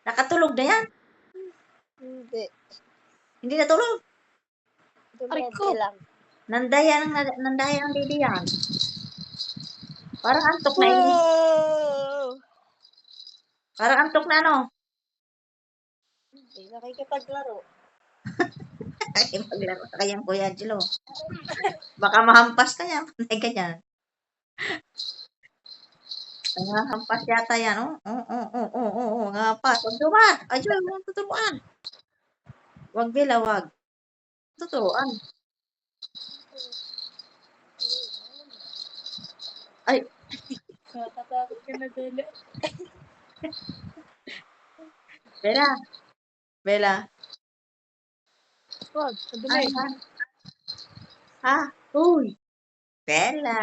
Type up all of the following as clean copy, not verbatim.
Nakatulog na yan? Hindi. Hindi natulog? Dumede ko. lang. Nandaya ang didi yan. Parang antok na ini. Wow! Parang antok na ano. Hindi nakikipaglaro. Ay, maglaro sa kayang Kuya Angelo. Baka mahampas ka yan. Panay ka dyan. Mahampas yata yan, oh. Oo. Ngapas. Huwag duman. Ayun, huwag tuturuan. Huwag Bella, huwag. Tuturuan. Ay, Natatakot ka na, Bella. Bella. Wag, madumi. Ha? Uy. Bella.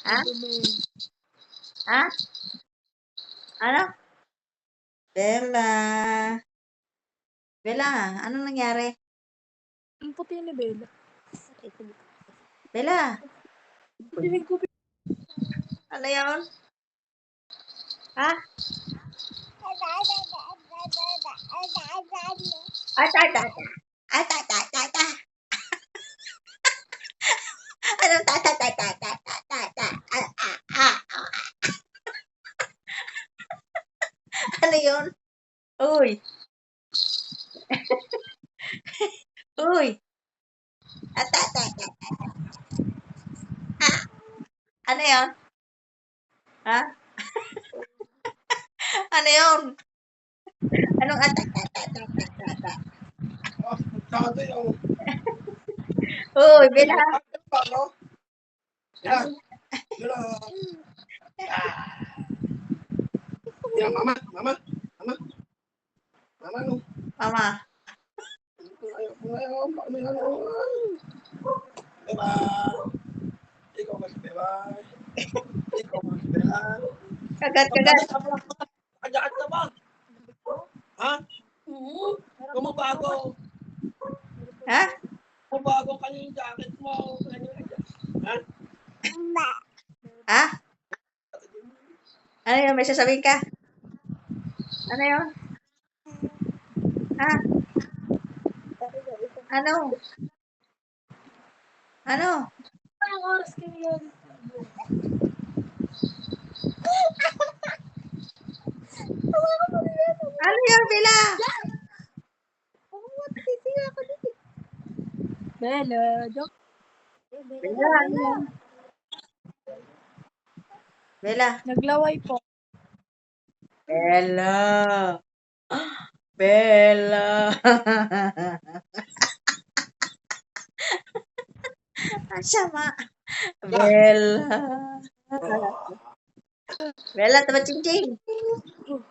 Ha? Madumi. Ha? Ano? Bella, anong nangyari? Ang puti ni Bella. Bella, Dinig ko, ano yun? Ha? Ata. Ano ta. Ano yun? Uy. Uy. Ata. Ano yun? Ha? Ano yun? Anong ata. Uy, Bella. Mama. Mama. Kagat. Kagat ka ba? Ha? Kumabago. Ha? Kumabago ka yung jacket mo. Ha? Ha? Ano yun? May sasabihin ka? Ano yun? Ha? Ano? anong oras ka yun? Ano yun, Bella? Bella, joke. Bella, ano yun? Bella. Naglaway po. Bella. Sama. Bella, taba ching.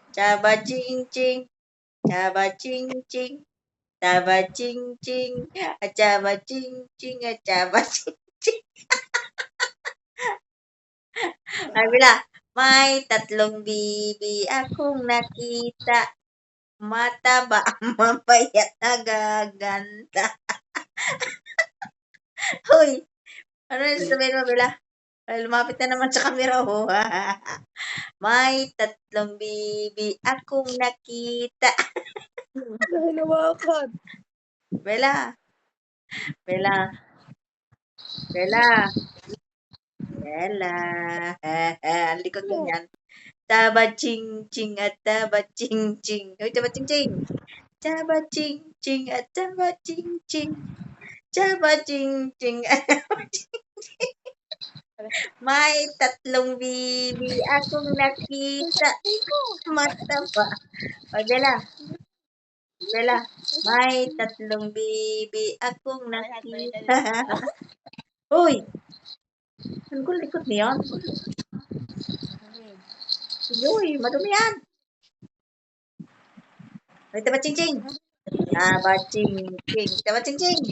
Chaba ching. Chaba ching. Chaba ching. Chaba ching. Ay, Bella. May 3 bibi akong nakita. Mataba, mapayat, nagaganda. Hoy, ano yung sabihin mo, Bella? Ay, lumapit na naman sa camera, oh. May 3 bibi akong nakita. Hinawakan. Bella. Ang likod mo yan. Taba ching at taba ching. Hoy, taba ching. Taba ching at taba ching. Taba ching at taba ching. May 3 bibi akong nakita. Mataba. O, Bella. May 3 bibi akong nakita. Uy! Ang likod niyan. Uy, madumi yan. Uy, taba ching. Taba ching. Taba ching.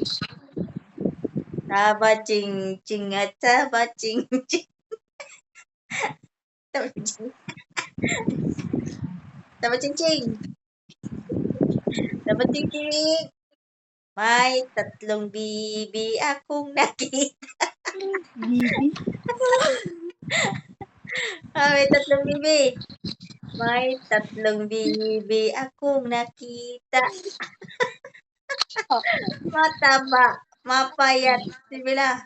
Taba ching at taba ching. Taba ching. Taba ching. May 3 bibi akong nakita. Bibi? May 3 bibi. May tatlong bibi akong nakita. Mataba, mapayat. Si Bella.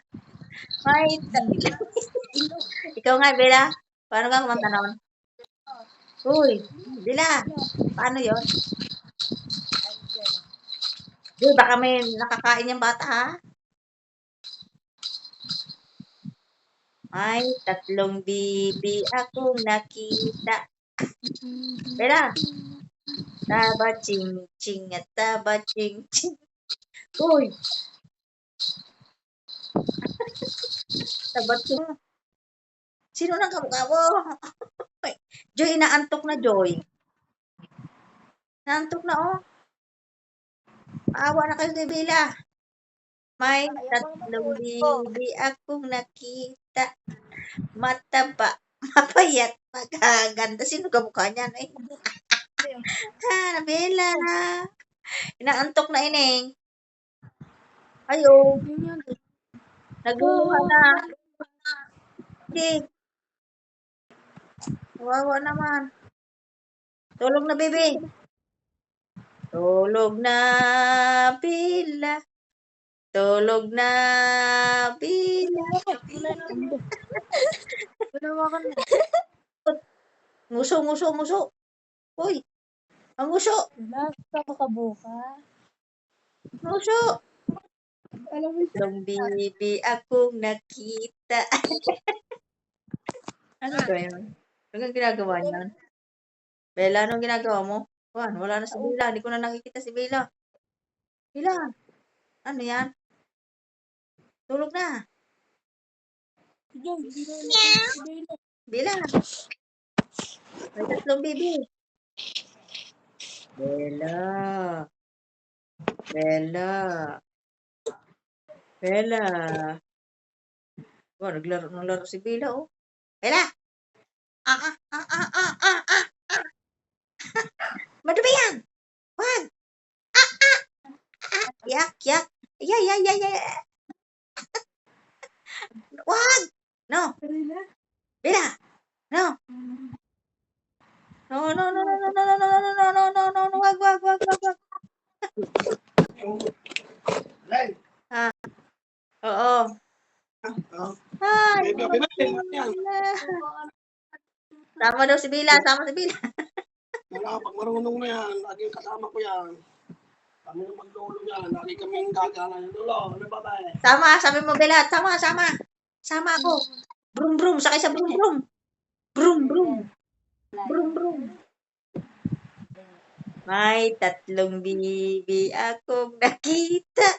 May tatlong... Ikaw nga, Bella. Paano ka kumanta noon? Uy, Bella. Paano yon? Uy, baka may nakakain yung bata, ha? May tatlong bibi akong nakita. Bella. Taba ching ching at taba ching ching. Uy, taba ching. Sino nang kamukha mo? Joy, inaantok na, Joy. Naantok na, oh. Awa na kayo kay Bella. May tatlong bibi akong nakita. Mataba, mapayat, magaganda. Sino kamukha niyan? Eh? Bella. Inaantok na, Ineng. Ayo, Yun yun. nagluluha na. Hindi. Wawa naman. Tulog na, bebe. Tulog na, Bella. Tulog na, Bella. Panawakan mo. Nguso, nguso, nguso. Uy, ang nguso. Wala ka makabuka. Nguso. Alam mo Tatlong bibi akong nakita. Ano ba yun? Anong ginagawa niyan? Bella, anong ginagawa mo? Juan, wala na si Bella. Hindi ko na nakikita si Bella. Bella, ano yan? Tulog na. Diyan, hindi na nakikita. Bella, may tatlong bibi. Bella. Bella. Bella. Wow, naglaro si Bella, oh. Bella! Ah. Madumi yan! Wag! Yak. Yeah. Wag! No! Bella! No! No. Wag. Len. Oo. Oh. Ay, Bebe, yan. sama daw si Bella. Pag marunong na yan, laging kasama ko yan. Kami yung maglolo yan, lagi kaming gagana yung lolo. Ano ba ba eh? Sama, sabi mo Bella. Sama. Sama ako. Brum. Sakay sa brum. Brum. May tatlong bibi akong nakita.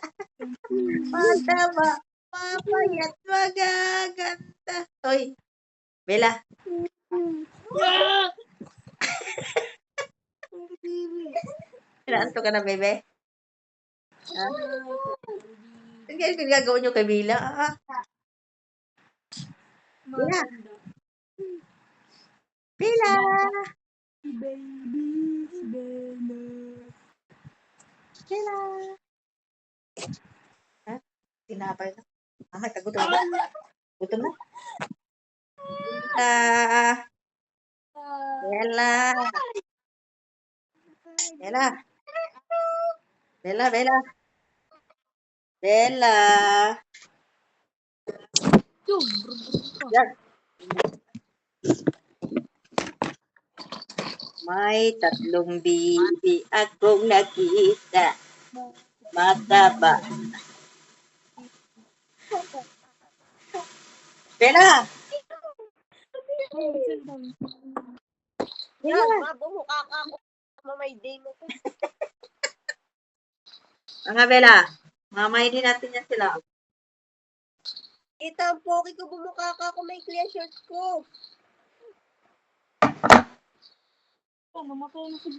Mataba, mapayat, magaganda. Hoy, Bella. Inaanto ka na, bebe? Ha? Ano ginagawa niyo kay Bella? Bella! Bella! Ha? Tinapay na. Mamay, kagutom na. Gutom na. Bella! Yan. May tatlong bibi akong nakita. Mataba. Bella! Yan, mabumukha ka ako. May day mo ko. Mga Bella, mamay din natin yan sila. Kita ang poki ko, bumukha ka ako. May clear shorts ko. Mamatay na si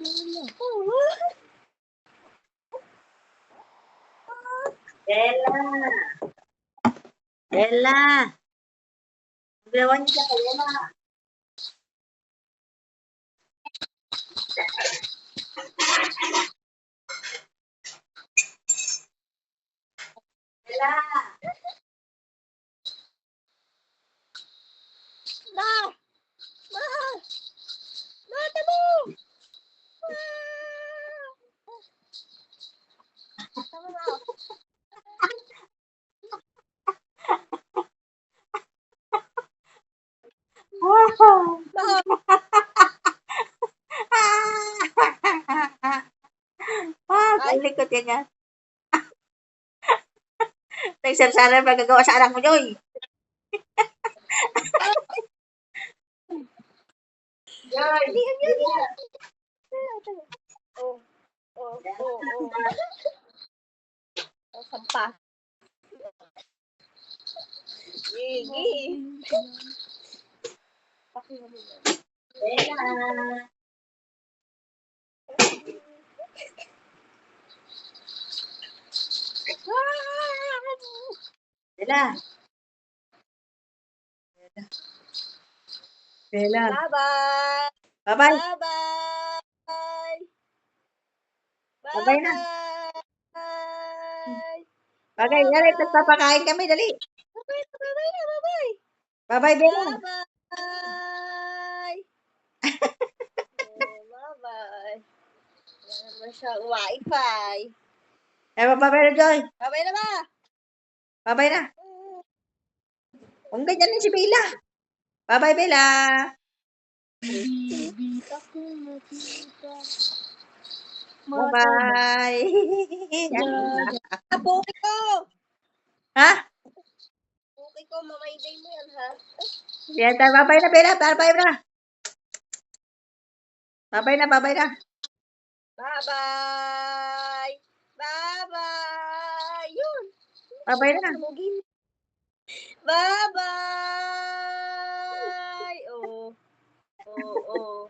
Bella. Bella! Ginawa niyo siya kay Bella. Bella! Ma! Tama Ang likot yan yan. Nagsarsaran pa gagawa sa anak mo, Joy. Joy. Oh, oh, oh, oh. Oh, sampa. Gigi. Bella. Bella. Bella. Bye-bye. Bye-bye. Bye-bye. Bye-bye na. Bye-bye. Bagay, dali. Papakain kami, dali. Bye-bye. Bye-bye na. Bye-bye. Bye-bye, Bella. Bye-bye. Oh, bye-bye. Wala naman siyang wifi. Eh, bye-bye na, Joy. Bye-bye na ba? Bye-bye na. Kung ganyan na si Bella. Bye-bye, Bella. Bibita ko nakita. Bye-bye. Puki ko! Ha? Puki ko, mamay-day mo yan, ha? Yan, bye-bye na, Bella. Bye-bye na. Bye-bye na, bye-bye na. Bye-bye! Bye-bye! Yun! Bye-bye na. Bye-bye! Oh. Oh, oh.